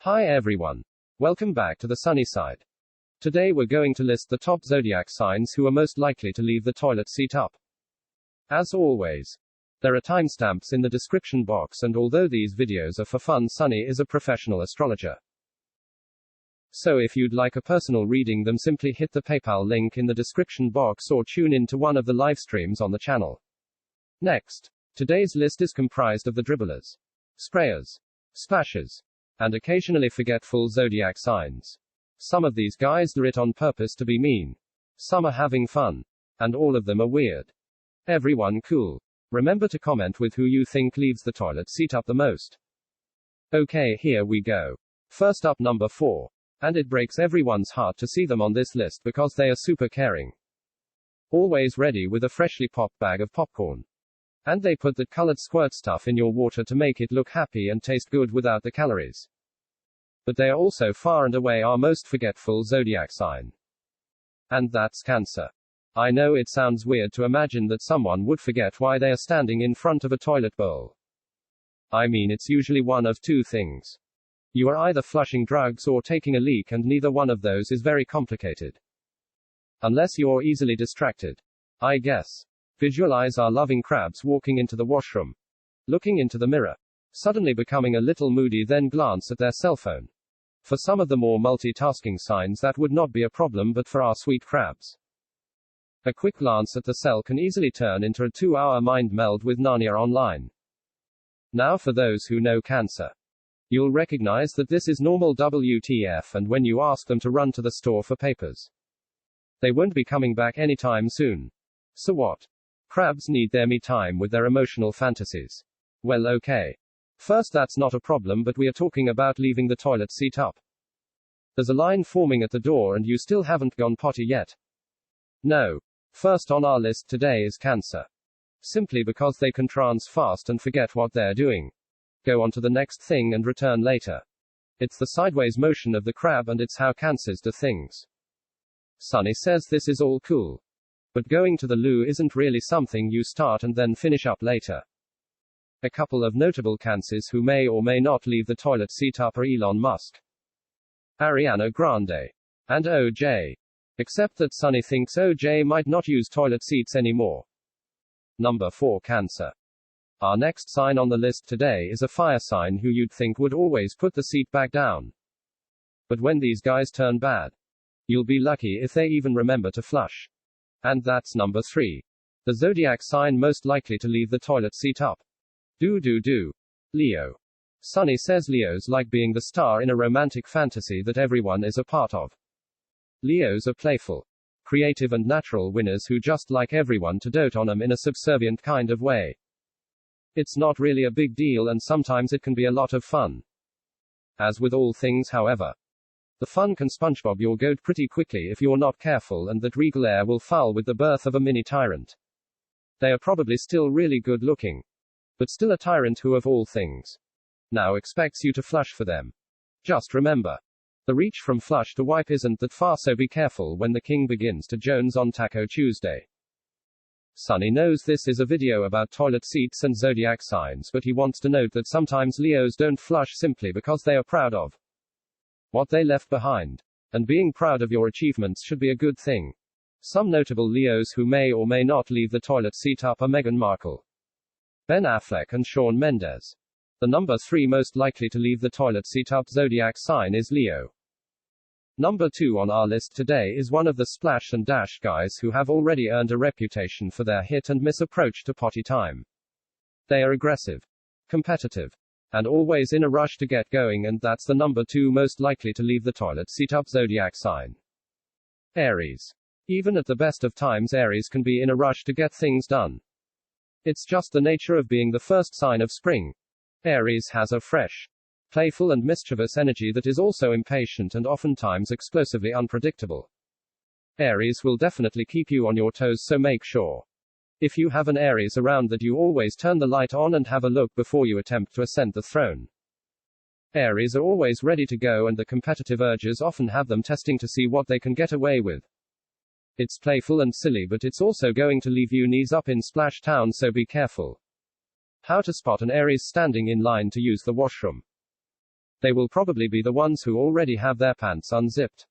Hi everyone. Welcome back to the sunny side. Today we're going to list the top zodiac signs who are most likely to leave the toilet seat up. As always, there are timestamps in the description box, and although these videos are for fun, Sunny is a professional astrologer. So if you'd like a personal reading, then simply hit the PayPal link in the description box or tune in to one of the live streams on the channel. Next, today's list is comprised of the dribblers, sprayers, splashers, and occasionally forgetful zodiac signs. Some of these guys do it on purpose to be mean. Some are having fun. And all of them are weird. Everyone cool. Remember to comment with who you think leaves the toilet seat up the most. Okay, here we go. First up, number 4. And it breaks everyone's heart to see them on this list because they are super caring. Always ready with a freshly popped bag of popcorn. And they put that colored squirt stuff in your water to make it look happy and taste good without the calories. But they are also far and away our most forgetful zodiac sign. And that's Cancer. I know it sounds weird to imagine that someone would forget why they are standing in front of a toilet bowl. I mean, it's usually one of two things. You are either flushing drugs or taking a leak, and neither one of those is very complicated. Unless you're easily distracted, I guess. Visualize our loving crabs walking into the washroom, looking into the mirror, suddenly becoming a little moody, then glance at their cell phone. For some of the more multitasking signs, that would not be a problem, but for our sweet crabs, a quick glance at the cell can easily turn into a 2-hour mind meld with Narnia online. Now, for those who know Cancer, you'll recognize that this is normal WTF, and when you ask them to run to the store for papers, they won't be coming back anytime soon. So what? Crabs need their me time with their emotional fantasies. Well, okay. First, that's not a problem, but we are talking about leaving the toilet seat up. There's a line forming at the door and you still haven't gone potty yet. No. First on our list today is Cancer. Simply because they can trance fast and forget what they're doing. Go on to the next thing and return later. It's the sideways motion of the crab, and it's how Cancers do things. Sunny says this is all cool. But going to the loo isn't really something you start and then finish up later. A couple of notable Cancers who may or may not leave the toilet seat up are Elon Musk, Ariana Grande, and OJ. Except that Sunny thinks OJ might not use toilet seats anymore. Number 4, Cancer. Our next sign on the list today is a fire sign who you'd think would always put the seat back down. But when these guys turn bad, you'll be lucky if they even remember to flush. And that's number 3. The zodiac sign most likely to leave the toilet seat up. Leo. Sunny says Leos like being the star in a romantic fantasy that everyone is a part of. Leos are playful, creative and natural winners who just like everyone to dote on them in a subservient kind of way. It's not really a big deal, and sometimes it can be a lot of fun. As with all things, however, the fun can SpongeBob your goat pretty quickly if you're not careful, and that regal air will foul with the birth of a mini tyrant. They are probably still really good looking, but still a tyrant who, of all things, now expects you to flush for them. Just remember, the reach from flush to wipe isn't that far, so be careful when the king begins to Jones on Taco Tuesday. Sunny knows this is a video about toilet seats and zodiac signs, but he wants to note that sometimes Leos don't flush simply because they are proud of what they left behind. And being proud of your achievements should be a good thing. Some notable Leos who may or may not leave the toilet seat up are Meghan Markle, Ben Affleck, and Shawn Mendes. The number 3 most likely to leave the toilet seat up zodiac sign is Leo. Number 2 on our list today is one of the splash and dash guys who have already earned a reputation for their hit and miss approach to potty time. They are aggressive, competitive, and always in a rush to get going, and that's the number 2 most likely to leave the toilet seat up zodiac sign. Aries. Even at the best of times, Aries can be in a rush to get things done. It's just the nature of being the first sign of spring. Aries has a fresh, playful and mischievous energy that is also impatient and oftentimes explosively unpredictable. Aries will definitely keep you on your toes, so make sure, if you have an Aries around, that you always turn the light on and have a look before you attempt to ascend the throne. Aries are always ready to go, and the competitive urges often have them testing to see what they can get away with. It's playful and silly, but it's also going to leave you knees up in Splash Town, so be careful. How to spot an Aries standing in line to use the washroom. They will probably be the ones who already have their pants unzipped.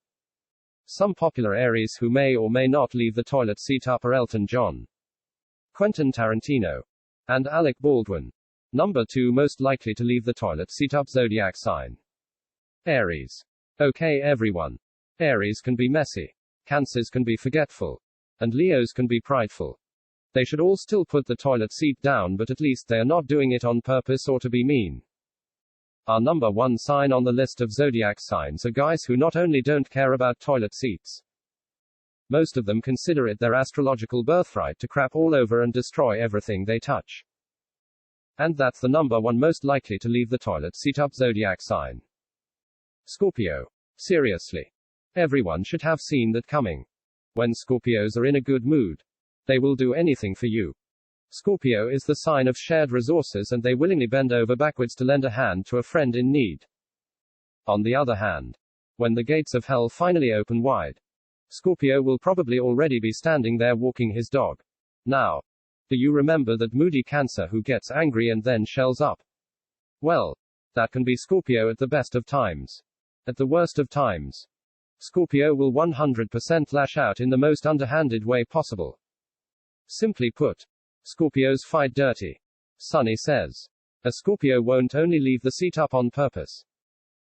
Some popular Aries who may or may not leave the toilet seat up are Elton John, Quentin Tarantino, and Alec Baldwin. Number 2 most likely to leave the toilet seat up zodiac sign. Aries. Okay everyone. Aries can be messy. Cancers can be forgetful. And Leos can be prideful. They should all still put the toilet seat down, but at least they are not doing it on purpose or to be mean. Our number 1 sign on the list of zodiac signs are guys who not only don't care about toilet seats. Most of them consider it their astrological birthright to crap all over and destroy everything they touch. And that's the number 1 most likely to leave the toilet seat up zodiac sign. Scorpio. Seriously. Everyone should have seen that coming. When Scorpios are in a good mood, they will do anything for you. Scorpio is the sign of shared resources, and they willingly bend over backwards to lend a hand to a friend in need. On the other hand, when the gates of hell finally open wide, Scorpio will probably already be standing there walking his dog. Now, do you remember that moody Cancer who gets angry and then shells up? Well, that can be Scorpio at the best of times. At the worst of times, Scorpio will 100% lash out in the most underhanded way possible. Simply put, Scorpios fight dirty. Sunny says. A Scorpio won't only leave the seat up on purpose.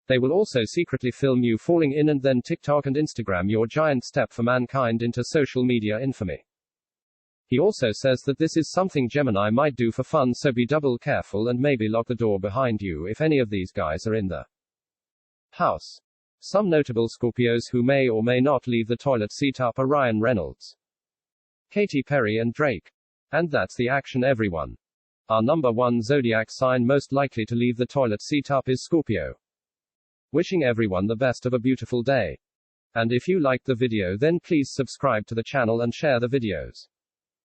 They will also secretly film you falling in and then TikTok and Instagram your giant step for mankind into social media infamy. He also says that this is something Gemini might do for fun, so be double careful and maybe lock the door behind you if any of these guys are in the house. Some notable Scorpios who may or may not leave the toilet seat up are Ryan Reynolds, Katy Perry and Drake. And that's the action everyone. Our number 1 zodiac sign most likely to leave the toilet seat up is Scorpio. Wishing everyone the best of a beautiful day. And if you liked the video, then please subscribe to the channel and share the videos.